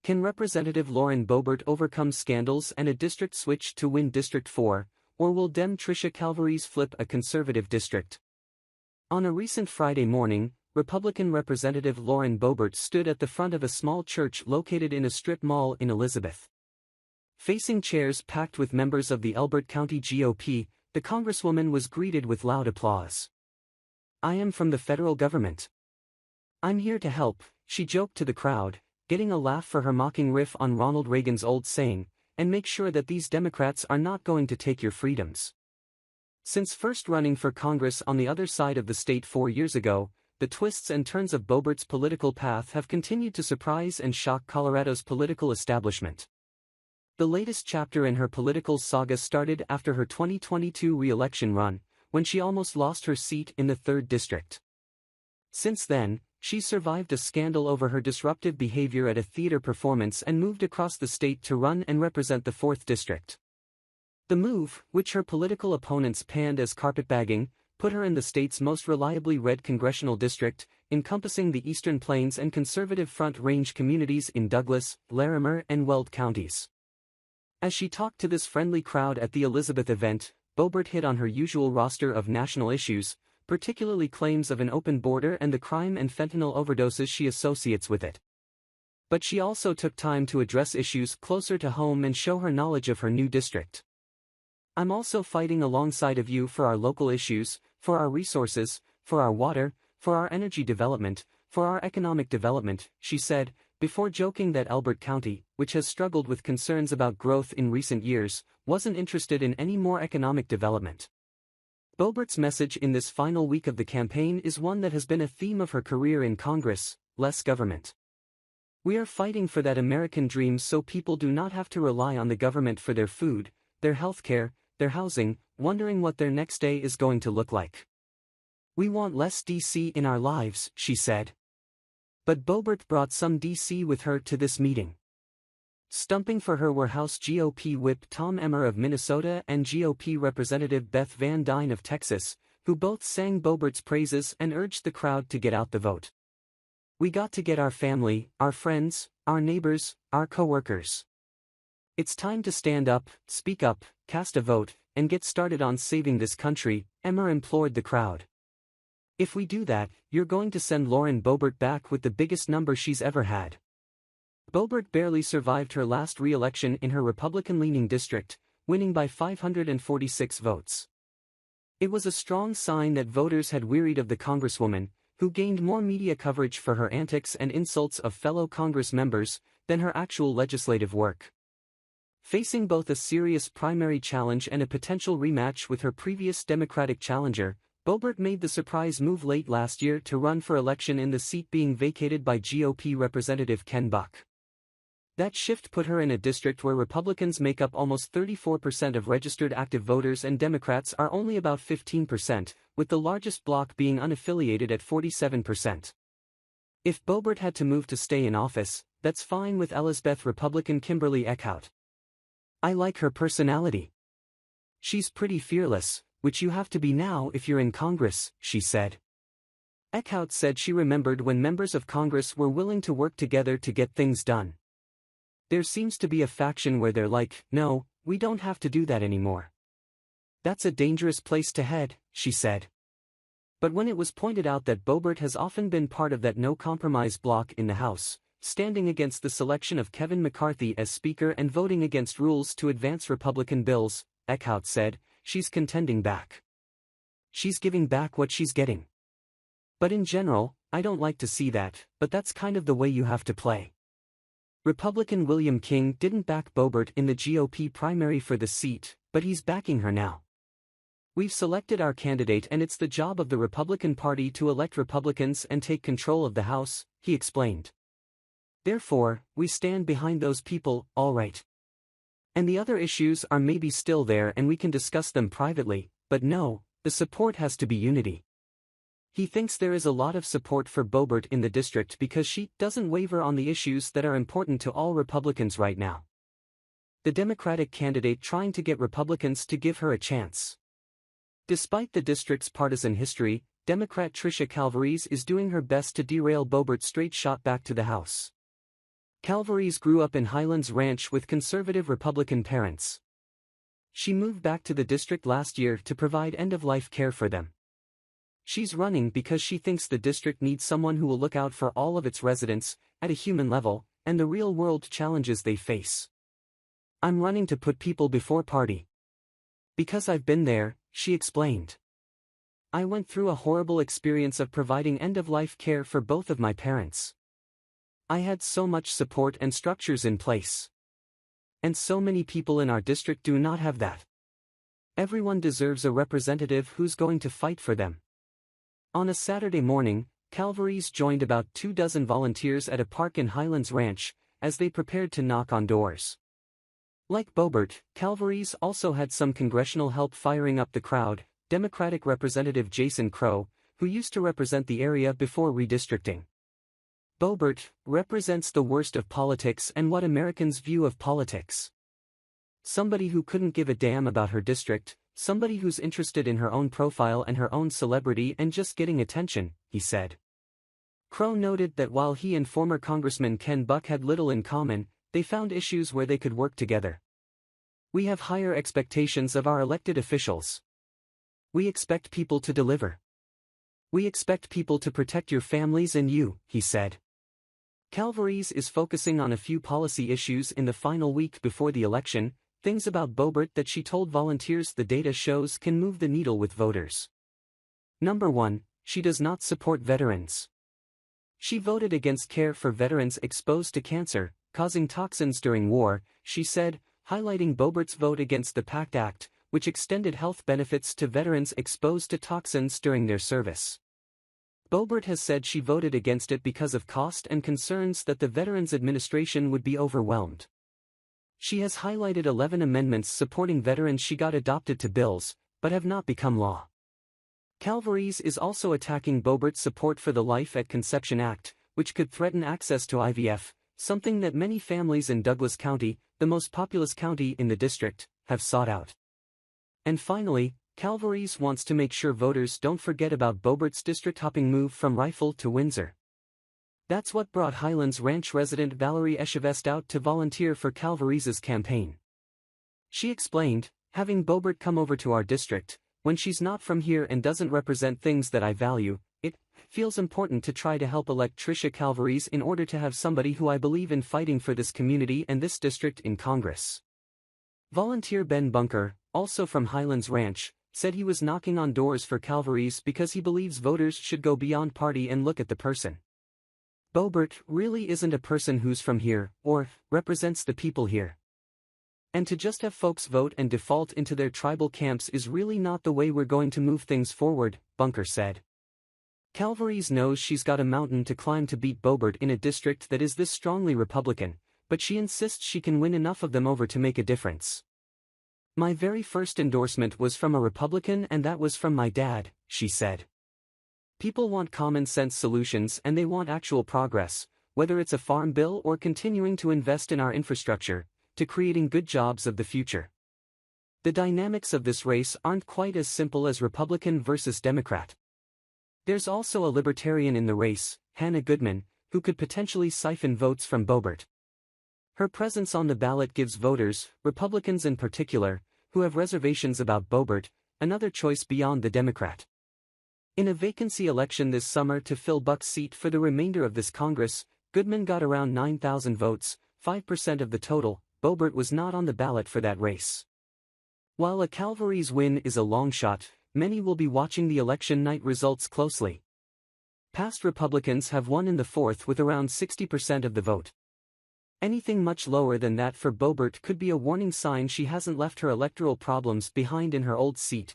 Can Representative Lauren Boebert overcome scandals and a district switch to win District 4, or will Dem Trish Calvarese flip a conservative district? On a recent Friday morning, Republican Representative Lauren Boebert stood at the front of a small church located in a strip mall in Elizabeth. Facing chairs packed with members of the Elbert County GOP, the Congresswoman was greeted with loud applause. "I am from the federal government. I'm here to help," she joked to the crowd, getting a laugh for her mocking riff on Ronald Reagan's old saying, "And make sure that these Democrats are not going to take your freedoms." Since first running for Congress on the other side of the state 4 years ago, the twists and turns of Boebert's political path have continued to surprise and shock Colorado's political establishment. The latest chapter in her political saga started after her 2022 re-election run, when she almost lost her seat in the 3rd District. Since then, she survived a scandal over her disruptive behavior at a theater performance and moved across the state to run and represent the 4th District. The move, which her political opponents panned as carpetbagging, put her in the state's most reliably red congressional district, encompassing the Eastern Plains and conservative Front Range communities in Douglas, Larimer, and Weld counties. As she talked to this friendly crowd at the Elizabeth event, Boebert hit on her usual roster of national issues, particularly claims of an open border and the crime and fentanyl overdoses she associates with it. But she also took time to address issues closer to home and show her knowledge of her new district. "I'm also fighting alongside of you for our local issues, for our resources, for our water, for our energy development, for our economic development," she said, before joking that Elbert County, which has struggled with concerns about growth in recent years, wasn't interested in any more economic development. Boebert's message in this final week of the campaign is one that has been a theme of her career in Congress: less government. "We are fighting for that American dream so people do not have to rely on the government for their food, their health care, their housing, wondering what their next day is going to look like. We want less DC in our lives," she said. But Boebert brought some DC with her to this meeting. Stumping for her were House GOP Whip Tom Emmer of Minnesota and GOP Representative Beth Van Duyne of Texas, who both sang Boebert's praises and urged the crowd to get out the vote. "We got to get our family, our friends, our neighbors, our co-workers. It's time to stand up, speak up, cast a vote, and get started on saving this country," Emmer implored the crowd. "If we do that, you're going to send Lauren Boebert back with the biggest number she's ever had." Boebert barely survived her last re-election in her Republican-leaning district, winning by 546 votes. It was a strong sign that voters had wearied of the Congresswoman, who gained more media coverage for her antics and insults of fellow Congress members than her actual legislative work. Facing both a serious primary challenge and a potential rematch with her previous Democratic challenger, Boebert made the surprise move late last year to run for election in the seat being vacated by GOP Representative Ken Buck. That shift put her in a district where Republicans make up almost 34% of registered active voters and Democrats are only about 15%, with the largest bloc being unaffiliated at 47%. If Boebert had to move to stay in office, that's fine with Elizabeth Republican Kimberly Eckhout. "I like her personality. She's pretty fearless, which you have to be now if you're in Congress," she said. Eckhout said she remembered when members of Congress were willing to work together to get things done. "There seems to be a faction where they're like, no, we don't have to do that anymore. That's a dangerous place to head," she said. But when it was pointed out that Boebert has often been part of that no-compromise bloc in the House, standing against the selection of Kevin McCarthy as Speaker and voting against rules to advance Republican bills, Eckhout said, "She's contending back. She's giving back what she's getting. But in general, I don't like to see that, but that's kind of the way you have to play." Republican William King didn't back Boebert in the GOP primary for the seat, but he's backing her now. "We've selected our candidate and it's the job of the Republican Party to elect Republicans and take control of the House," he explained. "Therefore, we stand behind those people, all right. And the other issues are maybe still there and we can discuss them privately, but no, the support has to be unity." He thinks there is a lot of support for Boebert in the district because she doesn't waver on the issues that are important to all Republicans right now. The Democratic candidate trying to get Republicans to give her a chance. Despite the district's partisan history, Democrat Trisha Calvarese is doing her best to derail Boebert's straight shot back to the House. Calvarese grew up in Highlands Ranch with conservative Republican parents. She moved back to the district last year to provide end-of-life care for them. She's running because she thinks the district needs someone who will look out for all of its residents, at a human level, and the real-world challenges they face. I'm running to put people before party. Because I've been there, she explained. I went through a horrible experience of providing end-of-life care for both of my parents. I had so much support and structures in place. And so many people in our district do not have that. Everyone deserves a representative who's going to fight for them. On a Saturday morning, Calvarese joined about 24 volunteers at a park in Highlands Ranch, as they prepared to knock on doors. Like Boebert, Calvarese also had some congressional help firing up the crowd. Democratic Representative Jason Crow, who used to represent the area before redistricting. Boebert represents the worst of politics and what Americans view of politics. Somebody who couldn't give a damn about her district, somebody who's interested in her own profile and her own celebrity and just getting attention, he said. Crow noted that while he and former Congressman Ken Buck had little in common, they found issues where they could work together. We have higher expectations of our elected officials. We expect people to deliver. We expect people to protect your families and you, he said. Calvarese is focusing on a few policy issues in the final week before the election, things about Boebert that she told volunteers the data shows can move the needle with voters. Number 1, she does not support veterans. She voted against care for veterans exposed to cancer, causing toxins during war, she said, highlighting Boebert's vote against the PACT Act, which extended health benefits to veterans exposed to toxins during their service. Boebert has said she voted against it because of cost and concerns that the Veterans Administration would be overwhelmed. She has highlighted 11 amendments supporting veterans she got adopted to bills, but have not become law. Calvarese is also attacking Boebert's support for the Life at Conception Act, which could threaten access to IVF, something that many families in Douglas County, the most populous county in the district, have sought out. And finally, Calvarese wants to make sure voters don't forget about Boebert's district-hopping move from Rifle to Windsor. That's what brought Highlands Ranch resident Valerie Echevest out to volunteer for Calvarese's campaign. She explained, having Boebert come over to our district, when she's not from here and doesn't represent things that I value, it feels important to try to help elect Trisha Calvarese in order to have somebody who I believe in fighting for this community and this district in Congress. Volunteer Ben Bunker, also from Highlands Ranch, said he was knocking on doors for Calvarese because he believes voters should go beyond party and look at the person. Boebert really isn't a person who's from here, or represents the people here. And to just have folks vote and default into their tribal camps is really not the way we're going to move things forward, Bunker said. Calvarese knows she's got a mountain to climb to beat Boebert in a district that is this strongly Republican, but she insists she can win enough of them over to make a difference. My very first endorsement was from a Republican and that was from my dad, she said. People want common sense solutions and they want actual progress, whether it's a farm bill or continuing to invest in our infrastructure, to creating good jobs of the future. The dynamics of this race aren't quite as simple as Republican versus Democrat. There's also a Libertarian in the race, Hannah Goodman, who could potentially siphon votes from Boebert. Her presence on the ballot gives voters, Republicans in particular, who have reservations about Boebert, another choice beyond the Democrat. In a vacancy election this summer to fill Buck's seat for the remainder of this Congress, Goodman got around 9,000 votes, 5% of the total. Boebert was not on the ballot for that race. While a Calvarese win is a long shot, many will be watching the election night results closely. Past Republicans have won in the fourth with around 60% of the vote. Anything much lower than that for Boebert could be a warning sign she hasn't left her electoral problems behind in her old seat,